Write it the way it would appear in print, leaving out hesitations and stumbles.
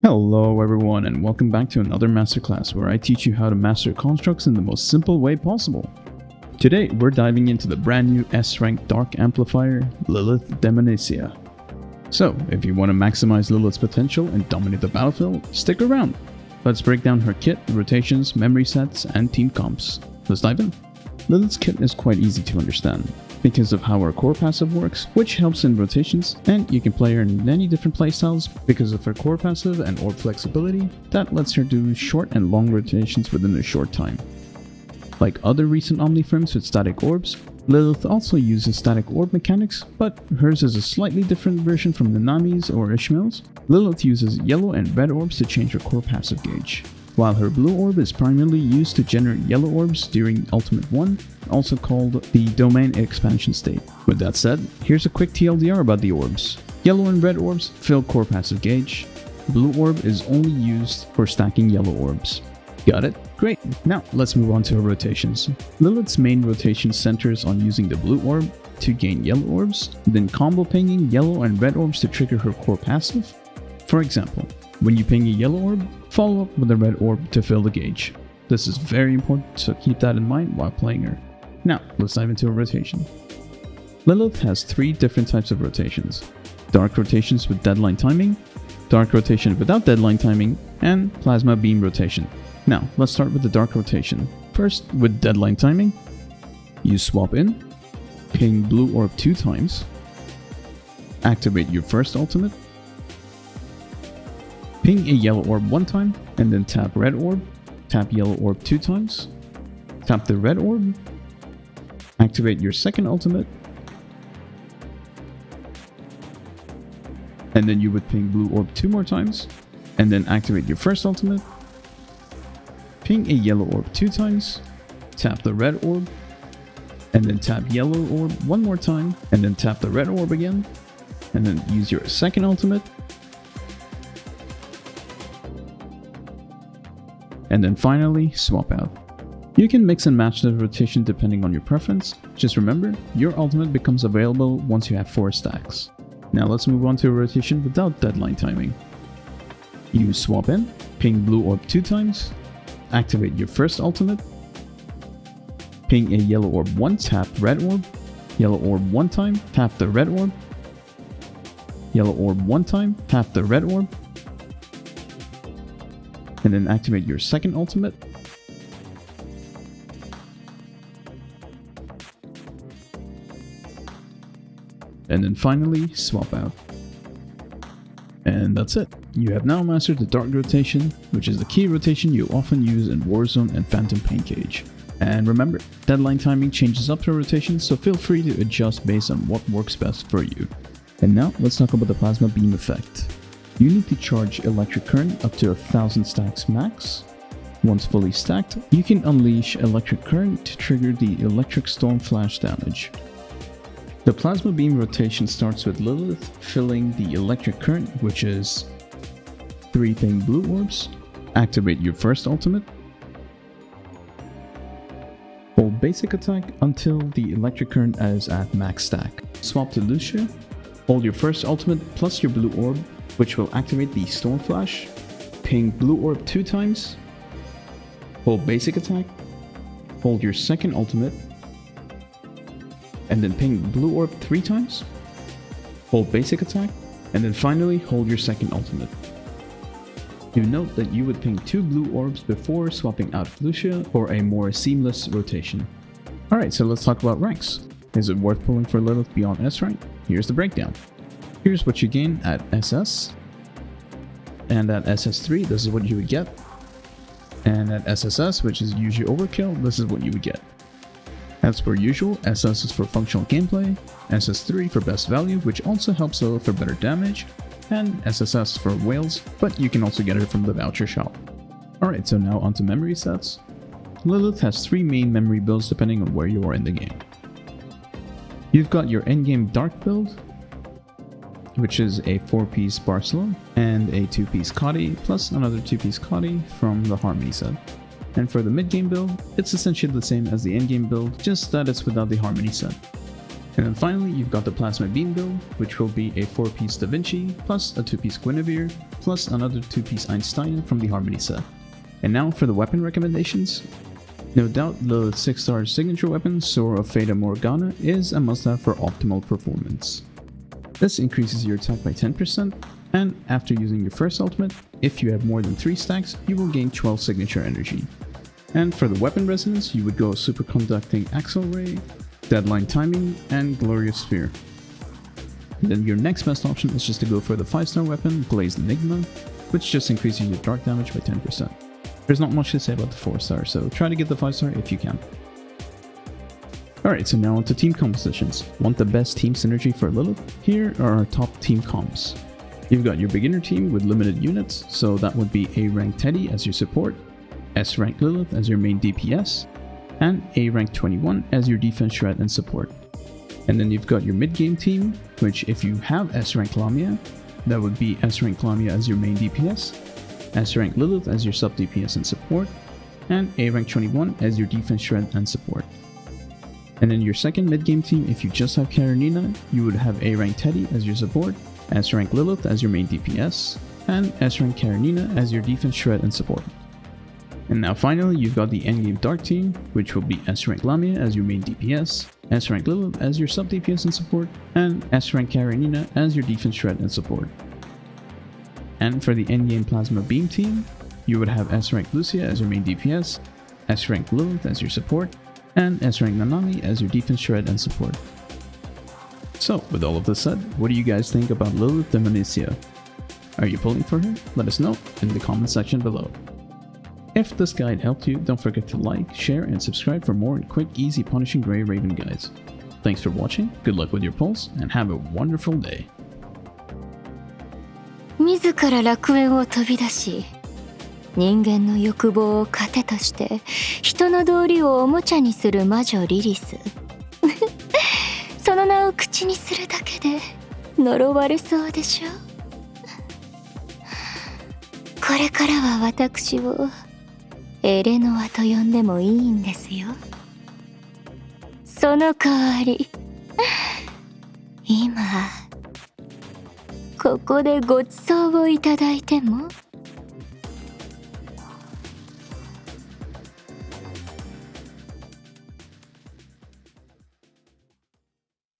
Hello everyone and welcome back to another masterclass where I teach you how to master constructs in the most simple way possible. Today we're diving into the brand new S-Rank Dark Amplifier, Lilith Daemonissa. So if you want to maximize Lilith's potential and dominate the battlefield, stick around. Let's break down her kit, rotations, memory sets, and team comps. Let's dive in. Lilith's kit is quite easy to understand because of how her core passive works, which helps in rotations, and you can play her in many different playstyles because of her core passive and orb flexibility that lets her do short and long rotations within a short time. Like other recent Omniframes with static orbs, Lilith also uses static orb mechanics, but hers is a slightly different version from Nanami's or Ishmael's. Lilith uses yellow and red orbs to change her core passive gauge, while her blue orb is primarily used to generate yellow orbs during Ultimate 1, also called the Domain Expansion state. With that said, here's a quick TLDR about the orbs. Yellow and red orbs fill core passive gauge. Blue orb is only used for stacking yellow orbs. Got it? Great! Now let's move on to her rotations. Lilith's main rotation centers on using the blue orb to gain yellow orbs, then combo pinging yellow and red orbs to trigger her core passive. For example, when you ping a yellow orb, follow up with a red orb to fill the gauge. This is very important, so keep that in mind while playing her. Now, let's dive into a rotation. Lilith has three different types of rotations: dark rotations with deadline timing, dark rotation without deadline timing, and plasma beam rotation. Now, let's start with the dark rotation. First, with deadline timing, you swap in, ping blue orb 2 times, activate your first ultimate, ping a yellow orb 1 time, and then tap red orb, tap yellow orb 2 times, tap the red orb, activate your second ultimate, and then you would ping blue orb 2 more times, and then activate your first ultimate, ping a yellow orb 2 times, tap the red orb, and then tap yellow orb 1 more time, and then tap the red orb again, and then use your second ultimate, and then finally swap out. You can mix and match the rotation depending on your preference. Just remember, your ultimate becomes available once you have 4 stacks. Now let's move on to a rotation without deadline timing. You swap in, ping blue orb 2 times, activate your first ultimate, ping a yellow orb 1, tap red orb, yellow orb 1 time, tap the red orb, yellow orb 1 time, tap the red orb, and then activate your second ultimate, and then finally swap out. And that's it. You have now mastered the dark rotation, which is the key rotation you often use in Warzone and Phantom Pain Cage. And remember, deadline timing changes up to rotation, so feel free to adjust based on what works best for you. And now let's talk about the plasma beam effect. You need to charge electric current up to 1000 stacks max. Once fully stacked, you can unleash electric current to trigger the electric storm flash damage. The plasma beam rotation starts with Lilith filling the electric current, which is 3 ping blue orbs, activate your first ultimate, hold basic attack until the electric current is at max stack. Swap to Lucia, hold your first ultimate plus your blue orb, which will activate the storm flash, ping blue orb 2 times, hold basic attack, hold your second ultimate, and then ping blue orb 3 times, hold basic attack, and then finally hold your second ultimate. Do note that you would ping 2 blue orbs before swapping out Lucia for a more seamless rotation. Alright, so let's talk about ranks. Is it worth pulling for Lilith beyond S rank? Here's the breakdown. Here's what you gain at SS, and at SS3 this is what you would get, and at SSS, which is usually overkill, this is what you would get. As per usual, SS is for functional gameplay, SS3 for best value, which also helps Lilith for better damage, and SSS for whales, but you can also get it from the voucher shop. Alright, so now onto memory sets. Lilith has 3 main memory builds depending on where you are in the game. You've got your endgame dark build, which is a 4-piece Barcelona and a 2-piece Cotty, plus another 2-piece Cotty from the Harmony set. And for the mid-game build, it's essentially the same as the endgame build, just that it's without the Harmony set. And then finally, you've got the Plasma Beam build, which will be a 4-piece Da Vinci, plus a 2-piece Guinevere, plus another 2-piece Einstein from the Daemonissa. And now for the weapon recommendations. No doubt, Lilith's 6-star signature weapon, Sword of Fata Morgana, is a must-have for optimal performance. This increases your attack by 10%, and after using your first ultimate, if you have more than 3 stacks, you will gain 12 signature energy. And for the weapon resonance, you would go Superconducting Axle Ray, Deadline Timing, and Glorious Sphere. And then your next best option is just to go for the 5-star weapon, Glazed Enigma, which just increases your dark damage by 10%. There's not much to say about the 4-star, so try to get the 5-star if you can. Alright, so now onto team compositions. Want the best team synergy for Lilith? Here are our top team comps. You've got your beginner team with limited units, so that would be A-Rank Teddy as your support, S-Rank Lilith as your main DPS, and A-Rank 21 as your defense shred and support. And then you've got your mid-game team, which if you have S-Rank Lamia, that would be S-Rank Lamia as your main DPS, S-Rank Lilith as your sub DPS and support, and A-Rank 21 as your defense shred and support. And in your second mid-game team, if you just have Karenina, you would have A-Rank Teddy as your support, S-Rank Lilith as your main DPS, and S-Rank Karenina as your defense shred and support. And now finally, you've got the endgame dark team, which will be S-Rank Lamia as your main DPS, S-Rank Lilith as your sub DPS and support, and S-Rank Karenina as your defense shred and support. And for the endgame Plasma Beam team, you would have S-Rank Lucia as your main DPS, S-Rank Lilith as your support, and S-Rank Nanami as your defense shred and support. So, with all of this said, what do you guys think about Lilith Daemonissa? Are you pulling for her? Let us know in the comment section below. If this guide helped you, don't forget to like, share, and subscribe for more quick, easy Punishing Gray Raven guides. Thanks for watching, good luck with your pulls, and have a wonderful day. 自ら楽園を飛び出し、人間の欲望を糧として人の道理をおもちゃにする魔女リリス。その名を口にするだけで呪われそうでしょ。これからは私をエレノアと呼んでもいいんですよ。その代わり、今ここでご馳走をいただいても